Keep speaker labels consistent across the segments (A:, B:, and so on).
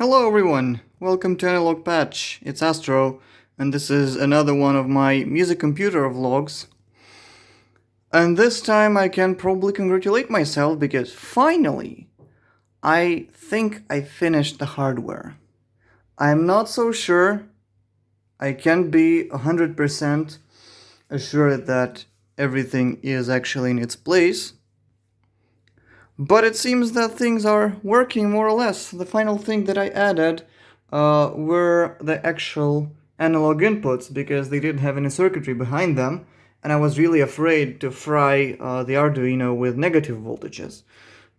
A: Hello everyone, welcome to Analog Patch. It's Astro, and this is another one of my Musicomputer vlogs. And this time I can probably congratulate myself because finally, I think I finished the hardware. I'm not so sure, I can't be 100% assured that everything is actually in its place. But it seems that things are working more or less. The final thing that I added were the actual analog inputs because they didn't have any circuitry behind them, and I was really afraid to fry the Arduino with negative voltages.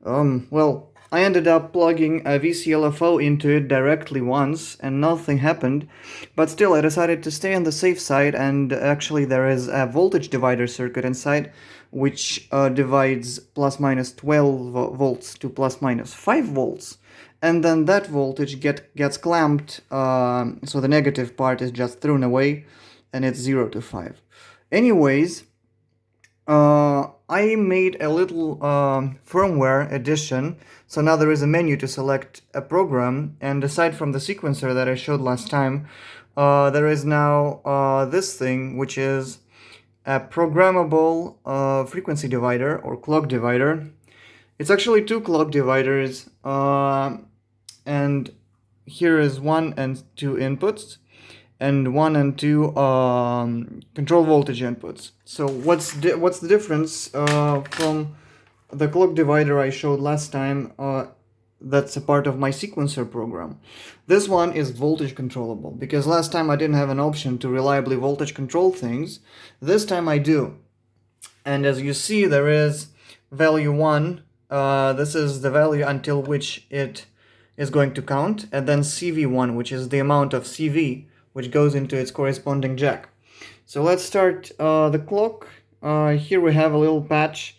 A: Well, I ended up plugging a VCLFO into it directly once and nothing happened, but still I decided to stay on the safe side, and actually there is a voltage divider circuit inside which divides plus minus 12 volts to plus minus 5 volts, and then that voltage gets clamped, so the negative part is just thrown away and it's 0 to 5. Anyways, I made a little firmware addition, so now there is a menu to select a program, and aside from the sequencer that I showed last time, there is now this thing, which is a programmable frequency divider or clock divider. It's actually two clock dividers, and here is 1 and 2 inputs, and 1 and 2 control voltage inputs. So what's the difference from the clock divider I showed last time? That's a part of my sequencer program. This one is voltage controllable, because last time I didn't have an option to reliably voltage control things. This time I do. And as you see, there is value 1. This is the value until which it is going to count, and then CV1, which is the amount of CV which goes into its corresponding jack. So let's start the clock. Here we have a little patch.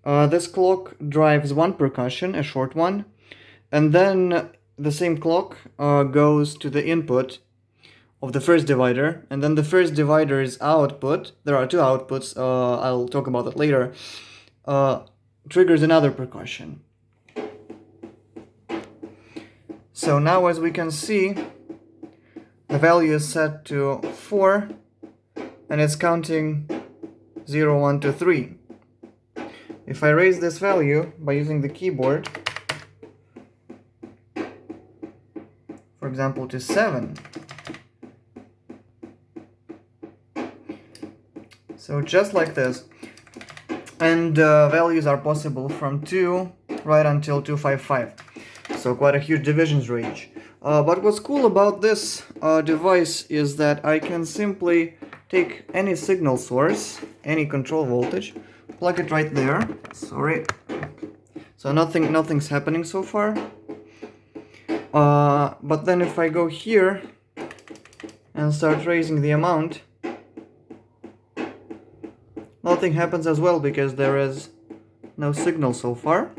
A: This clock drives one percussion, a short one, and then the same clock goes to the input of the first divider, and then the first divider's output, there are two outputs, I'll talk about that later, triggers another percussion. So now, as we can see, the value is set to 4, and it's counting 0, 1, 2, 3. If I raise this value by using the keyboard, for example to 7, so just like this, and values are possible from 2 right until 255, so quite a huge divisions range. But what's cool about this device is that I can simply take any signal source, any control voltage, plug it right there. Sorry. So nothing's happening so far. But then if I go here and start raising the amount, nothing happens as well because there is no signal so far.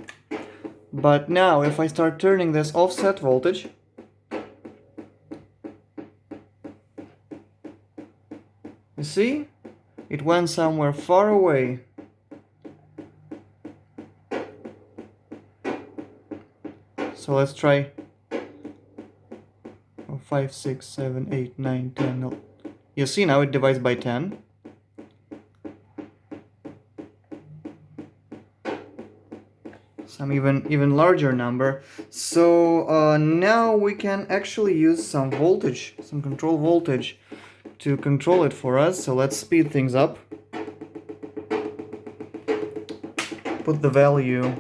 A: But now if I start turning this offset voltage, you see, it went somewhere far away. So let's try 5, 6, 7, 8, 9, 10. You see, now it divides by 10. Some even larger number. So now we can actually use some voltage, some control voltage, to control it for us. So let's speed things up. Put the value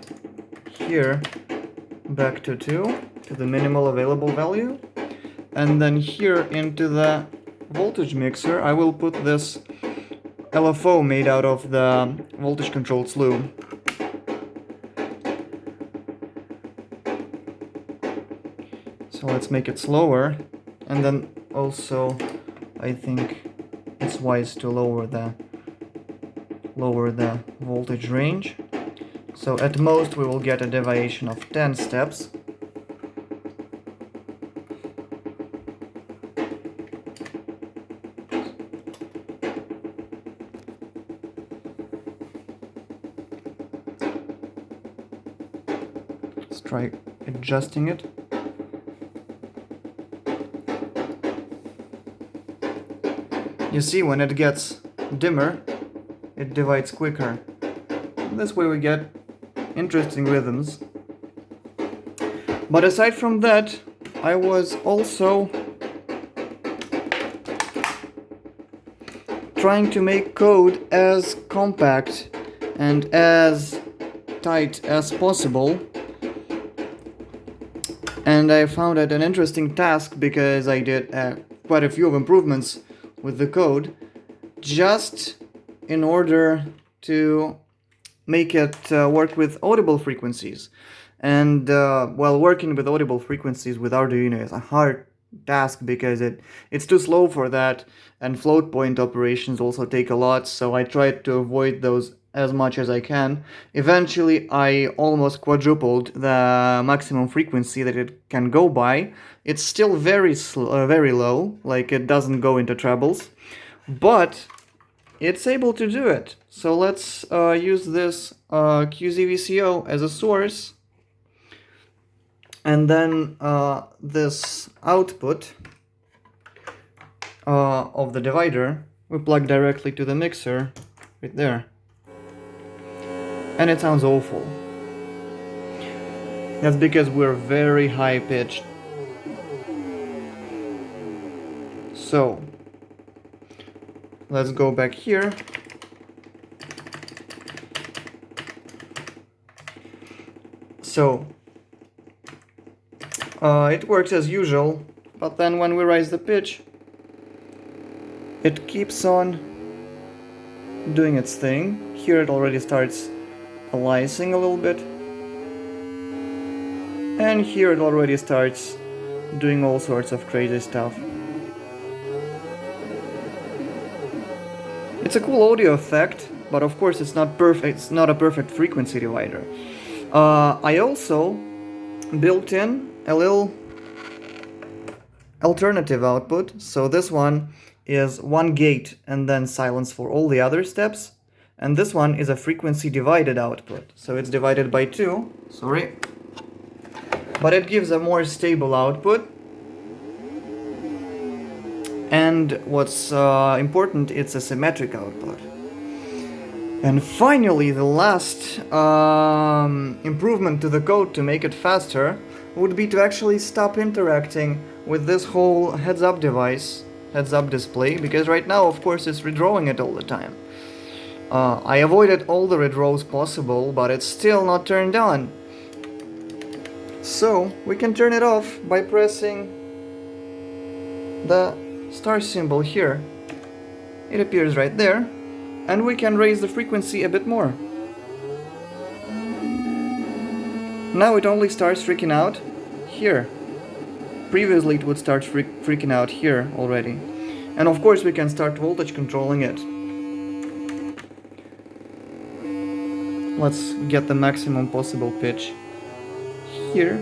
A: here back to 2, to the minimal available value. And then here into the voltage mixer, I will put this LFO made out of the voltage controlled slew. So let's make it slower, and then also I think it's wise to lower the voltage range. So at most we will get a deviation of 10 steps. Let's try adjusting it. You see, when it gets dimmer, it divides quicker. This way we get interesting rhythms. But aside from that, I was also trying to make code as compact and as tight as possible. And I found it an interesting task because I did quite a few improvements with the code just in order to make it work with audible frequencies. And well, working with audible frequencies with Arduino is a hard task because it's too slow for that, and float point operations also take a lot, so I tried to avoid those as much as I can. Eventually I almost quadrupled the maximum frequency that it can go by. It's still very low, like it doesn't go into trebles, but it's able to do it. So let's use this QZVCO as a source, and then this output of the divider we plug directly to the mixer right there. And it sounds awful. That's because we're very high pitched. So let's go back here. So it works as usual, but then when we raise the pitch, it keeps on doing its thing. Here it already starts aliasing a little bit, and here it already starts doing all sorts of crazy stuff. It's a cool audio effect, but of course it's not perfect. It's not a perfect frequency divider. I also built in a little alternative output. So this one is one gate and then silence for all the other steps. And this one is a frequency divided output. So it's divided by 2, sorry. But it gives a more stable output. And what's important, it's a symmetric output. And finally, the last improvement to the code to make it faster would be to actually stop interacting with this whole heads-up device, heads-up display, because right now, of course, it's redrawing it all the time. I avoided all the redraws possible, but it's still not turned on. So we can turn it off by pressing the star symbol here. It appears right there, and we can raise the frequency a bit more. Now it only starts freaking out here. Previously it would start freaking out here already. And of course we can start voltage controlling it. Let's get the maximum possible pitch here.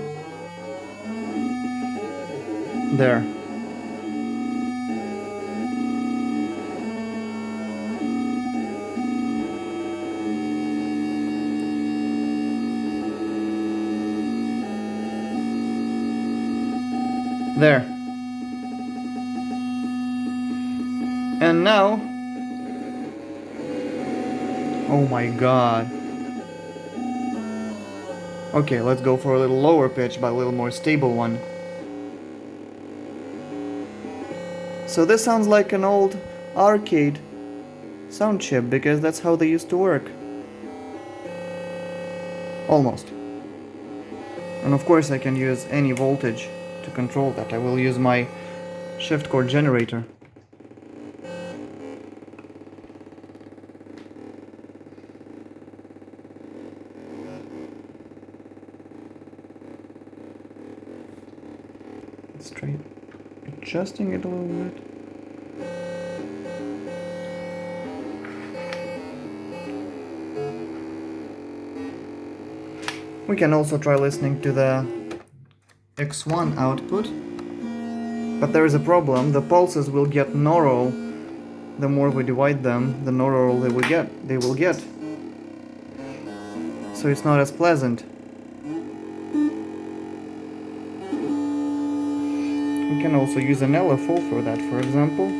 A: There. There. And now, oh my god. Okay, let's go for a little lower pitch, but a little more stable one. So this sounds like an old arcade sound chip, because that's how they used to work. Almost. And of course I can use any voltage to control that. I will use my shift cord generator. Let's try adjusting it a little bit. We can also try listening to the X1 output, but there is a problem. The pulses will get neural. The more we divide them, the neural they will get. So it's not as pleasant. We can also use an LFO for that, for example.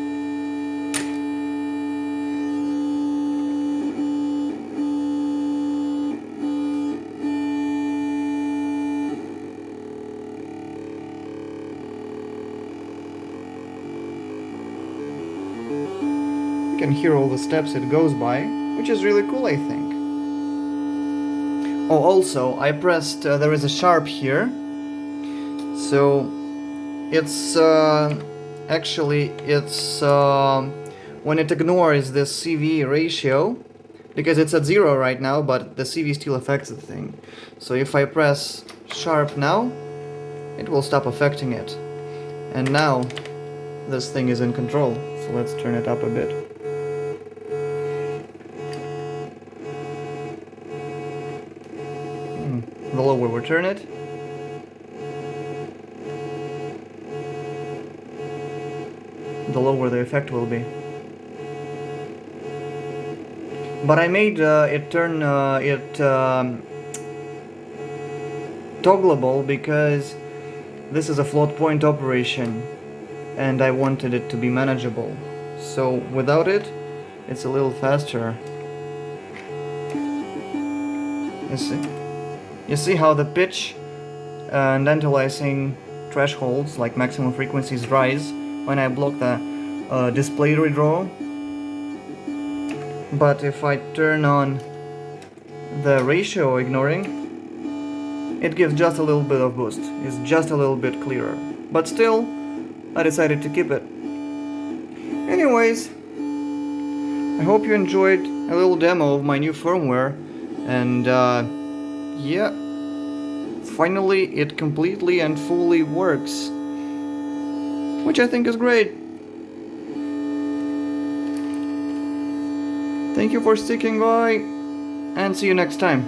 A: You can hear all the steps it goes by, which is really cool, I think. Oh, also, I pressed, there is a sharp here, so it's actually, it's when it ignores this CV ratio, because it's at 0 right now, but the CV still affects the thing. So if I press sharp now, it will stop affecting it. And now this thing is in control, so let's turn it up a bit. The lower we turn it, the lower the effect will be. But I made it turn toggleable because this is a float point operation and I wanted it to be manageable. So without it, it's a little faster. You see how the pitch and anti-aliasing thresholds, like maximum frequencies, rise when I block the display redraw. But if I turn on the ratio ignoring, it gives just a little bit of boost. It's just a little bit clearer. But still, I decided to keep it. Anyways, I hope you enjoyed a little demo of my new firmware. And yeah, finally it completely and fully works, which I think is great. Thank you for sticking by, and see you next time.